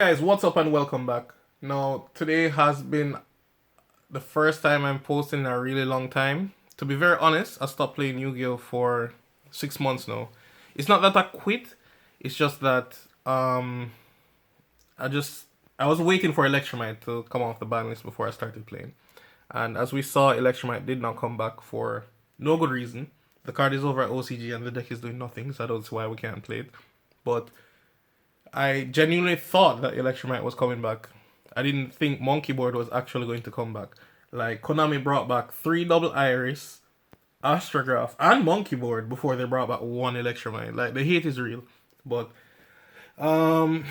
Guys, what's up and welcome back. Now, today has been the first time I'm posting in a really long time. To be very honest, I stopped playing Yu-Gi-Oh for 6 months now. It's not that I quit, it's just that I just I was waiting for Electromite to come off the ban list before I started playing. And as we saw, Electromite did not come back for no good reason. The card is over at OCG and the deck is doing nothing, so I don't see why we can't play it. But I genuinely thought that Electromite was coming back. I didn't think Monkey Board was actually going to come back. Like, Konami brought back 3 Double Iris, Astrograph, and Monkey Board before they brought back 1 Electromite. Like, the hate is real. But, um,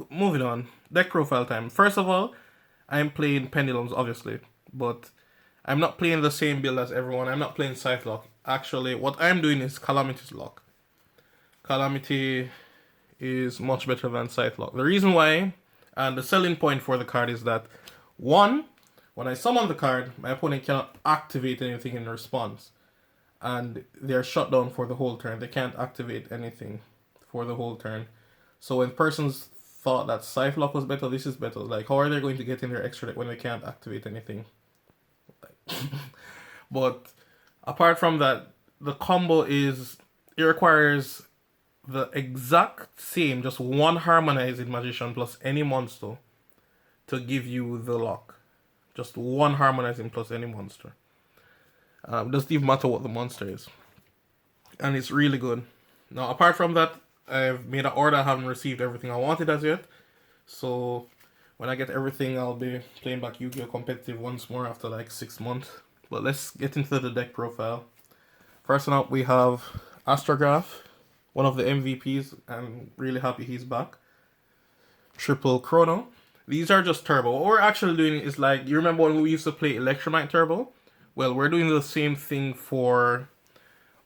moving on. Deck profile time. First of all, I'm playing Pendulums, obviously. But I'm not playing the same build as everyone. I'm not playing Scythe Lock. Actually, what I'm doing is Calamity's Lock. Calamity is much better than Scythe Lock. The reason why, and the selling point for the card is that, one, when I summon the card, my opponent cannot activate anything in response. And they're shut down for the whole turn. They can't activate anything for the whole turn. So when persons thought that Scythe Lock was better, this is better. Like, how are they going to get in their extra deck when they can't activate anything? But apart from that, the combo is, it requires the exact same, just one harmonizing magician plus any monster to give you the lock. Just one harmonizing plus any monster. Doesn't even matter what the monster is. And it's really good. Now, apart from that, I've made an order. I haven't received everything I wanted as yet. So, when I get everything, I'll be playing back Yu-Gi-Oh! Competitive once more after like 6 months. But let's get into the deck profile. First one up, we have Astrograph, one of the MVPs. I'm really happy he's back. Triple Chrono. These are just turbo. What we're actually doing is, like, you remember when we used to play Electromite Turbo? Well, we're doing the same thing for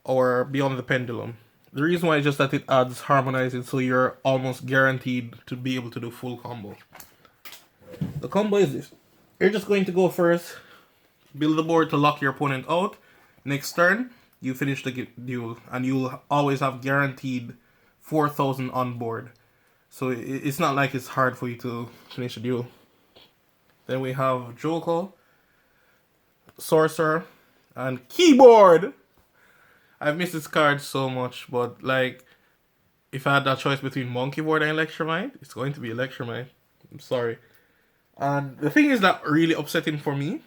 our Beyond the Pendulum. The reason why is just that it adds harmonizing, so you're almost guaranteed to be able to do full combo. The combo is this. You're just going to go first, build the board to lock your opponent out. Next turn, you finish the duel, and you'll always have guaranteed 4,000 on board. So it's not like it's hard for you to finish a duel. Then we have Joko, Sorcerer, and Keyboard. I've missed this card so much, but like, if I had that choice between Monkey Board and Electromite, it's going to be Electromite. I'm sorry. And the thing is that really upsetting for me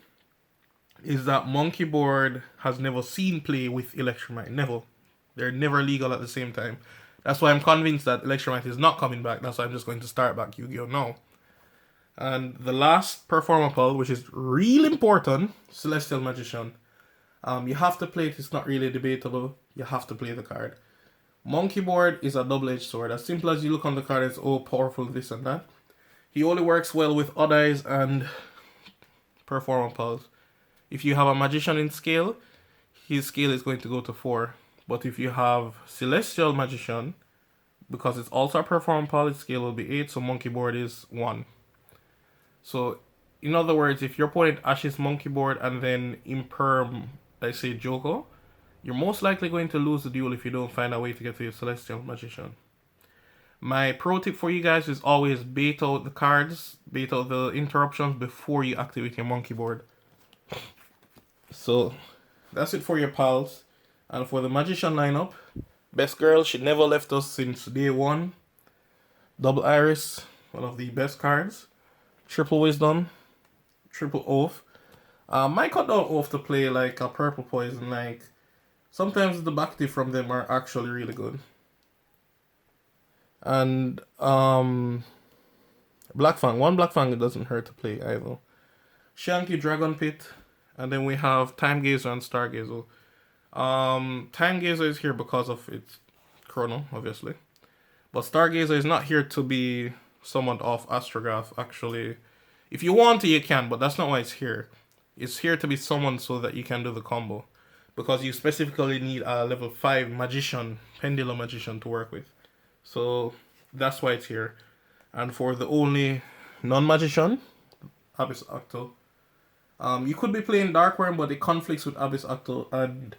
is that Monkey Board has never seen play with Electromite. Never. They're never legal at the same time. That's why I'm convinced that Electromite is not coming back. That's why I'm just going to start back Yu-Gi-Oh! Now. And the last Performer Pull, which is really important, Celestial Magician. You have to play it. It's not really debatable. You have to play the card. Monkey Board is a double-edged sword. As simple as you look on the card, it's oh powerful this and that. He only works well with Odd Eyes and Performer Pulls. If you have a Magician in scale, his scale is going to go to 4. But if you have Celestial Magician, because it's also a Performer Pull, its scale will be 8, so Monkey Board is 1. So, in other words, if your opponent ashes Monkey Board and then imperm, let's say Joko, you're most likely going to lose the duel if you don't find a way to get to your Celestial Magician. My pro tip for you guys is always bait out the cards, bait out the interruptions before you activate your Monkey Board. So, that's it for your pals. And for the Magician lineup, Best Girl, she never left us since day 1. Double Iris, one of the best cards. Triple Wisdom, Triple Oath. Might cut down Oath to play like a Purple Poison. Like, sometimes the back tip from them are actually really good. And Black Fang. One Black Fang, it doesn't hurt to play either. Shanky Dragon Pit. And then we have Time Gazer and Stargazer. Time Gazer is here because of its chrono, obviously. But Stargazer is not here to be summoned off Astrograph, actually. If you want to, you can, but that's not why it's here. It's here to be summoned so that you can do the combo. Because you specifically need a level 5 Magician, Pendulum Magician to work with. So, that's why it's here. And for the only non-Magician, Abyss Octo. You could be playing Dark Worm, but it conflicts with Abyss Octo, and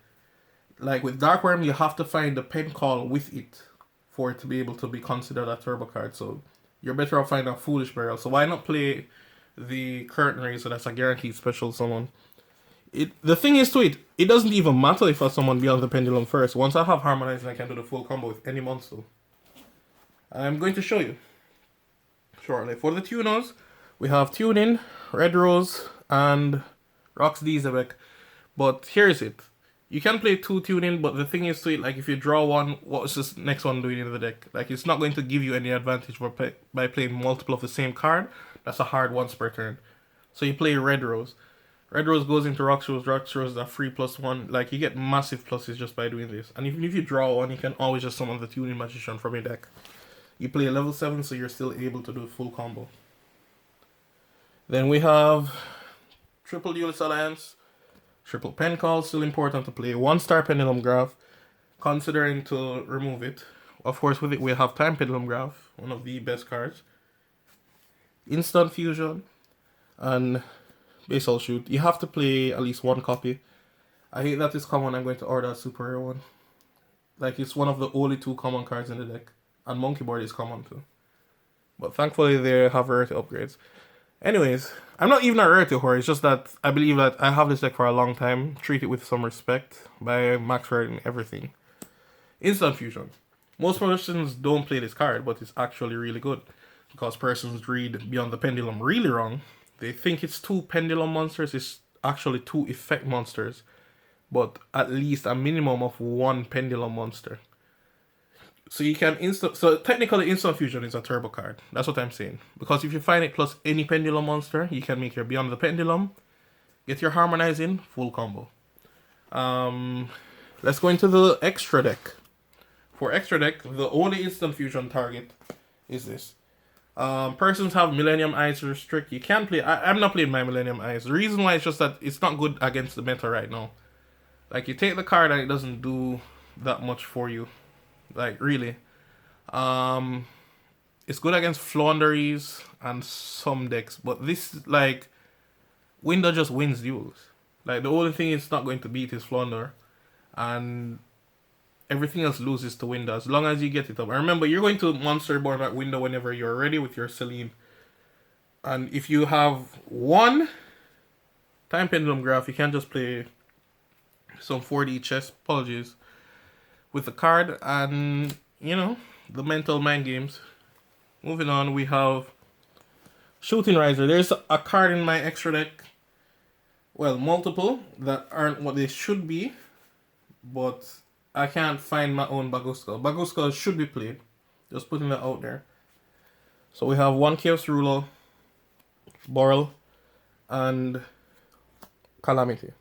like with Dark Worm, you have to find the pen call with it for it to be able to be considered a turbo card. So you're better off finding a Foolish Burial. So why not play the Curtain Raiser? That's a guaranteed special summon. The thing is to it, it doesn't even matter if I summon Beyond the Pendulum first. Once I have Harmonizing, I can do the full combo with any monster. I'm going to show you shortly. For the tuners, we have Tuning, Red Rose, and Rox Dizebek. But here's it. You can play 2 Tuning, but the thing is to it, like if you draw one, what's this next one doing in the deck? Like it's not going to give you any advantage by playing multiple of the same card. That's a hard once per turn. So you play Red Rose. Red Rose goes into Rox Rose. Rox Rose is a free +1. Like you get massive pluses just by doing this. And even if you draw one, you can always just summon the Tuning Magician from your deck. You play level 7, so you're still able to do a full combo. Then we have Triple Duelist Alliance. Triple Pen Call, still important to play. 1-star Pendulum Graph, considering to remove it. Of course, with it we have Time Pendulum Graph, one of the best cards. Instant Fusion, and Basal Shoot. You have to play at least 1 copy. I hate that it's common, I'm going to order a super rare one. Like, it's one of the only 2 common cards in the deck. And Monkey Board is common too. But thankfully they have rarity upgrades. Anyways, I'm not even a rarity whore, it's just that I believe that I have this deck for a long time. Treat it with some respect by max raring everything. Instant Fusion. Most persons don't play this card, but it's actually really good. Because persons read Beyond the Pendulum really wrong. They think it's 2 Pendulum monsters, it's actually 2 effect monsters. But at least a minimum of 1 Pendulum monster. So you can so technically Instant Fusion is a turbo card. That's what I'm saying. Because if you find it plus any Pendulum monster, you can make your Beyond the Pendulum, get your Harmonizing, full combo. Let's go into the extra deck. For extra deck, the only Instant Fusion target is this. Persons have Millennium Eyes restrict. You can play. I'm not playing my Millennium Eyes. The reason why is just that it's not good against the meta right now. Like you take the card and it doesn't do that much for you. Like really. It's good against Flounderies and some decks, but this like Window just wins duels. Like the only thing it's not going to beat is Flounder, and everything else loses to Window as long as you get it up. And remember, you're going to Monster Board at Window whenever you're ready with your Celine. And if you have 1 Time Pendulum Graph, you can just play some 4D chess, apologies, with the card and, you know, the mental mind games. Moving on, we have Shooting Riser. There's a card in my extra deck, well, multiple, that aren't what they should be, but I can't find my own Baguska. Baguska should be played. Just putting that out there. So we have 1 Chaos Ruler, Boral, and Calamity.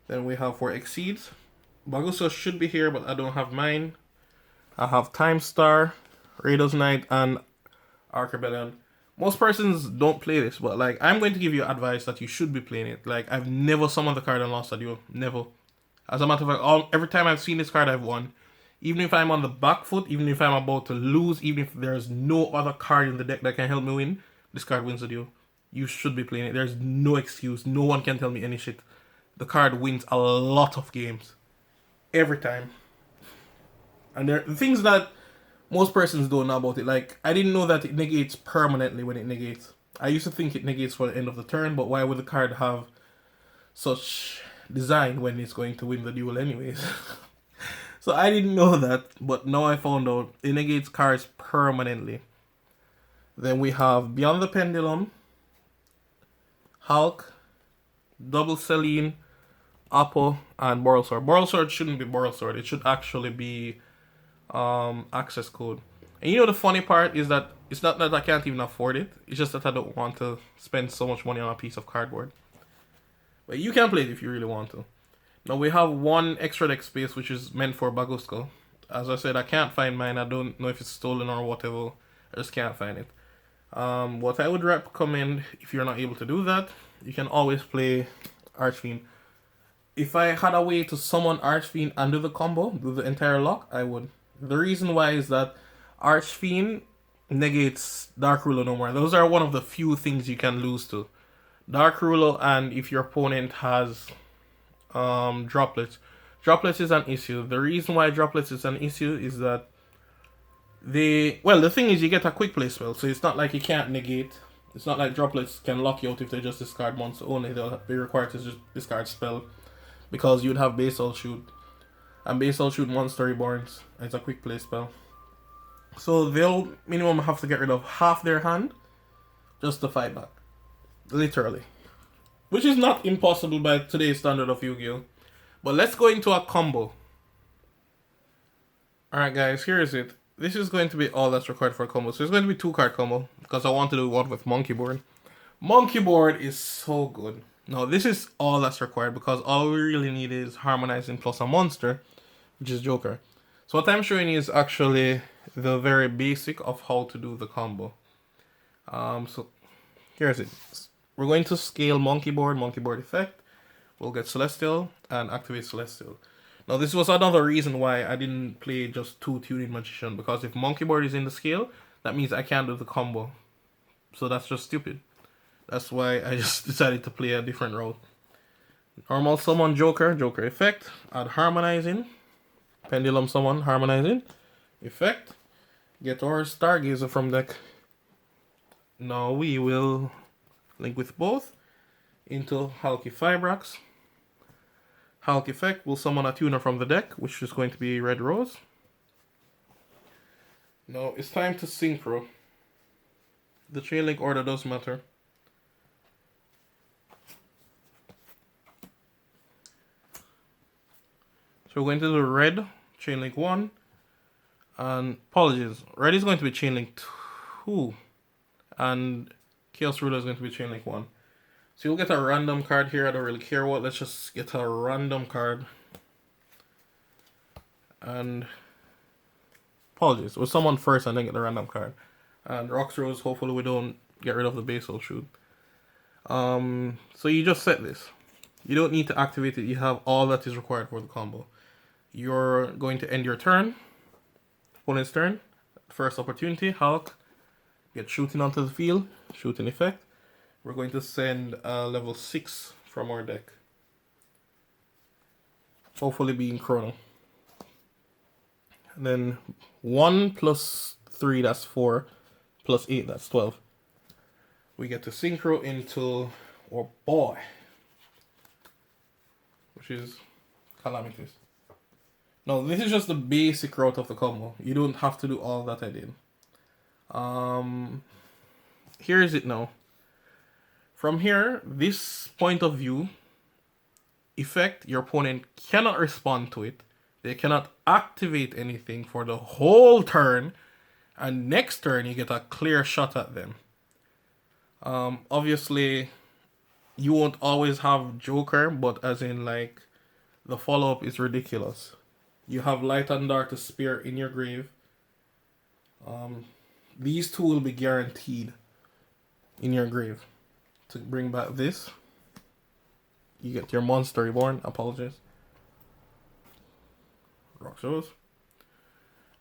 Then we have 4 Exceeds. Baguska should be here, but I don't have mine. I have Time Star, Raiders Knight, and Arc Rebellion. Most persons don't play this, but like I'm going to give you advice that you should be playing it. Like I've never summoned the card and lost a duel. Never. As a matter of fact, every time I've seen this card, I've won. Even if I'm on the back foot, even if I'm about to lose, even if there's no other card in the deck that can help me win, this card wins the duel. You should be playing it. There's no excuse. No one can tell me any shit. The card wins a lot of games. Every time. And there are things that most persons don't know about it. Like, I didn't know that it negates permanently when it negates. I used to think it negates for the end of the turn, but why would the card have such design when it's going to win the duel anyways? So I didn't know that, but now I found out it negates cards permanently. Then we have Beyond the Pendulum, Hulk, Double Celine, Apple, and Boral Sword. Boral Sword shouldn't be Boral Sword. It should actually be access code. And you know the funny part is that it's not that I can't even afford it. It's just that I don't want to spend so much money on a piece of cardboard. But you can play it if you really want to. Now we have 1 extra deck space which is meant for Baguska. As I said, I can't find mine. I don't know if it's stolen or whatever. I just can't find it. What I would recommend, if you're not able to do that, you can always play Archfiend. If I had a way to summon Archfiend and do the combo, do the entire lock, I would. The reason why is that Archfiend negates Dark Ruler no more. Those are one of the few things you can lose to. Dark Ruler, and if your opponent has droplets. Droplets is an issue. The reason why droplets is an issue is that The thing is, you get a quick play spell, so it's not like you can't negate. It's not like droplets can lock you out if they just discard monster only. They'll be required to just discard spell because you'd have basal shoot, and basal shoot monster reborns. It's a quick play spell, so they'll minimum have to get rid of half their hand just to fight back, literally, which is not impossible by today's standard of Yu-Gi-Oh. But let's go into a combo. Alright guys, here is it. This is going to be all that's required for a combo. So it's going to be 2-card combo because I want to do one with Monkey Board. Monkey Board is so good. Now this is all that's required because all we really need is harmonizing plus a monster, which is Joker. So what I'm showing you is actually the very basic of how to do the combo. So here's it. We're going to scale Monkey Board effect. We'll get Celestial and activate Celestial. Now this was another reason why I didn't play just 2 Tuning Magician, because if Monkey Board is in the scale, that means I can't do the combo. So that's just stupid. That's why I just decided to play a different route. Normal summon Joker effect, add Harmonizing, Pendulum summon, Harmonizing, effect, get our Stargazer from deck. Now we will link with both into Hulky Fibrax. Hulk effect will summon a tuner from the deck, which is going to be Red Rose. Now it's time to synchro. The chain link order does matter. So we're going to do red, chain link 1. And apologies, red is going to be chain link 2. And Chaos Ruler is going to be chain link 1. So you'll get a random card here. I don't really care what. Let's just get a random card. And apologies, we'll summon first and then get the random card. And Rocks Rose, hopefully we don't get rid of the basal shoot. So you just set this. You don't need to activate it. You have all that is required for the combo. You're going to end your turn. Opponent's turn. First opportunity, Hulk. Get shooting onto the field. Shooting effect. We're going to send level 6 from our deck. Hopefully being Chrono. And then 1 plus 3, that's 4. Plus 8, that's 12. We get to synchro into our boy, which is Calamities. Now this is just the basic route of the combo. You don't have to do all that I did. Here is it now. From here, this point of view effect, your opponent cannot respond to it. They cannot activate anything for the whole turn. And next turn, you get a clear shot at them. Obviously, you won't always have Joker, but as in like, the follow-up is ridiculous. You have Light and Dark to spare in your grave. These two will be guaranteed in your grave. To bring back this, you get your monster reborn. Apologies. Rock shows.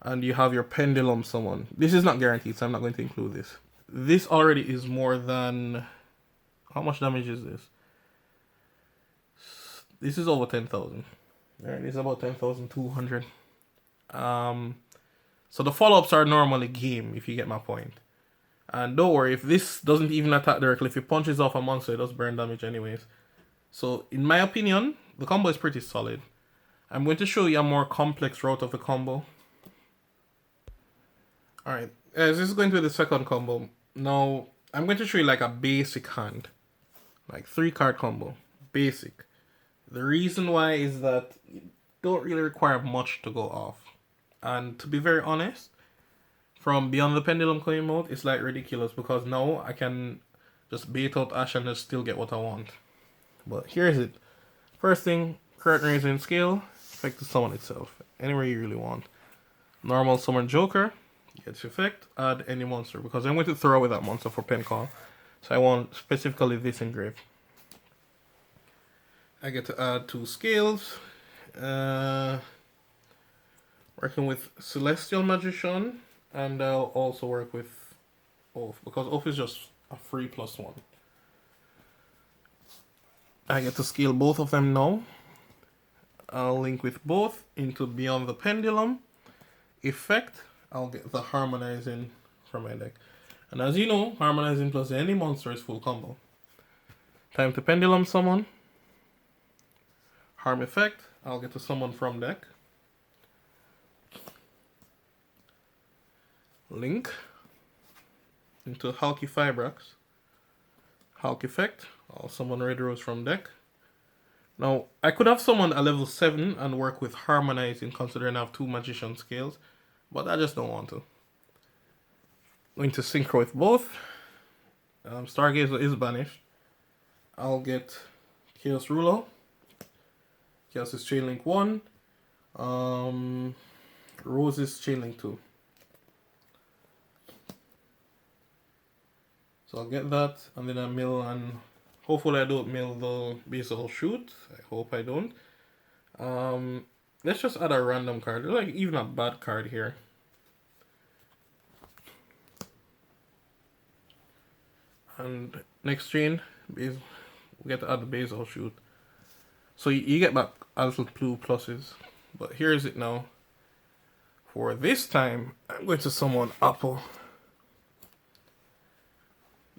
And you have your Pendulum summon. This is not guaranteed, so I'm not going to include this. This already is more than... How much damage is this? This is over 10,000. Alright, this is about 10,200. So the follow-ups are normally game, if you get my point. And don't worry, if this doesn't even attack directly, if it punches off a monster, it does burn damage anyways. So, in my opinion, the combo is pretty solid. I'm going to show you a more complex route of the combo. Alright, this is going to be the second combo. Now, I'm going to show you like a basic hand. Like 3-card combo. Basic. The reason why is that you don't really require much to go off. And to be very honest, from Beyond the Pendulum coin mode, it's like ridiculous because now I can just bait out Ash and just still get what I want. But here's it. First thing, curtain raising scale, effect to summon itself. Anywhere you really want. Normal summon Joker, gets effect, add any monster. Because I'm going to throw away that monster for pen call. So I want specifically this engraved. I get to add 2 scales. Working with Celestial Magician. And I'll also work with Oath, because Oath is just a free +1. I get to scale both of them now. I'll link with both into Beyond the Pendulum. Effect, I'll get the harmonizing from my deck. And as you know, harmonizing plus any monster is full combo. Time to Pendulum summon. Harm effect. I'll get to summon from deck. Link into Hulky Fibrax. Hulk effect. I'll summon Red Rose from deck. Now, I could have summoned a level 7 and work with Harmonizing considering I have 2 Magician scales, but I just don't want to. Going to synchro with both. Stargazer is banished. I'll get Chaos Ruler. Chaos is Chain Link 1. Rose is Chain Link 2. So I'll get that, and then I mill, and hopefully I don't mill the Basal Shoot. I hope I don't. Let's just add a random card. There's like even a bad card here. And next chain, we get to add the Basal Shoot. So you get back a little 2 pluses. But here's it now. For this time, I'm going to summon Apple.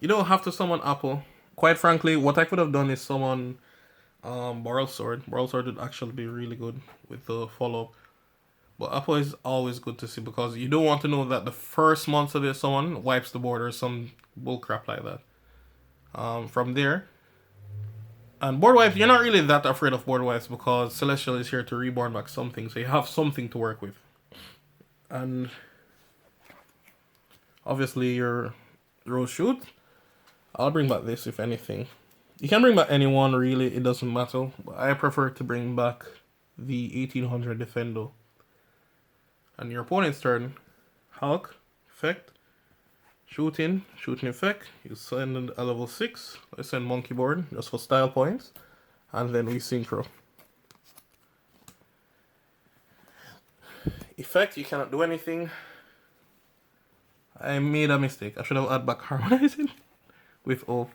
You don't have to summon Apple. Quite frankly, what I could have done is summon Boral Sword. Boral Sword would actually be really good with the follow-up. But Apple is always good to see because you don't want to know that the first monster they summon wipes the board or some bullcrap like that. From there. And board wipes, you're not really that afraid of board wipes because Celestial is here to reborn back something. So you have something to work with. And obviously your Rose Shoot. I'll bring back this if anything. You can bring back anyone really, it doesn't matter. But I prefer to bring back the 1800 Defendo. And your opponent's turn. Hulk, effect. Shooting effect. You send a level 6. I send Monkey Board just for style points. And then we synchro. Effect, you cannot do anything. I made a mistake. I should have added back Harmonizing with O.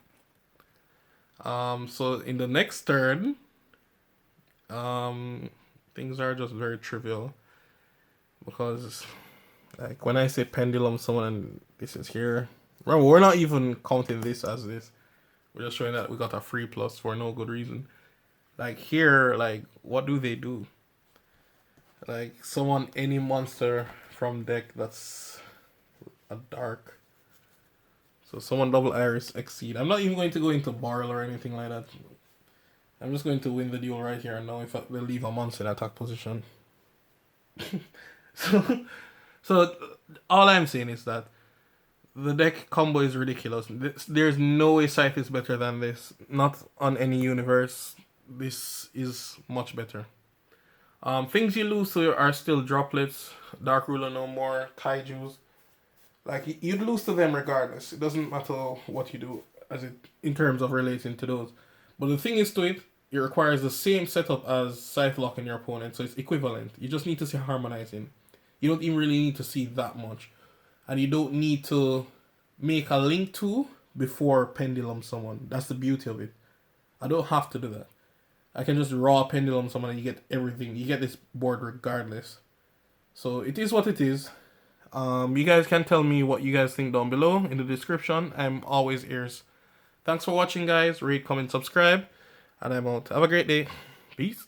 So in the next turn, things are just very trivial. Because like when I say Pendulum summon and this is here. Remember, we're not even counting this as this. We're just showing that we got a free plus for no good reason. Like here, like what do they do? Like summon any monster from deck that's a dark. So someone double Iris Exceed. I'm not even going to go into Barrel or anything like that. I'm just going to win the duel right here and now if I will leave a monster in attack position. So all I'm saying is that the deck combo is ridiculous. There's no way Scythe is better than this. Not on any universe. This is much better. Things you lose to are still Droplets, Dark Ruler no more, Kaijus. Like, you'd lose to them regardless. It doesn't matter what you do in terms of relating to those. But the thing is to it requires the same setup as Scythe Lock in your opponent, so it's equivalent. You just need to see Harmonizing. You don't even really need to see that much. And you don't need to make a link to before Pendulum summon. That's the beauty of it. I don't have to do that. I can just raw Pendulum summon and you get everything. You get this board regardless. So it is what it is. You guys can tell me what you guys think down below in the description. I'm always ears. Thanks for watching, guys. Rate, comment, subscribe. And I'm out. Have a great day. Peace.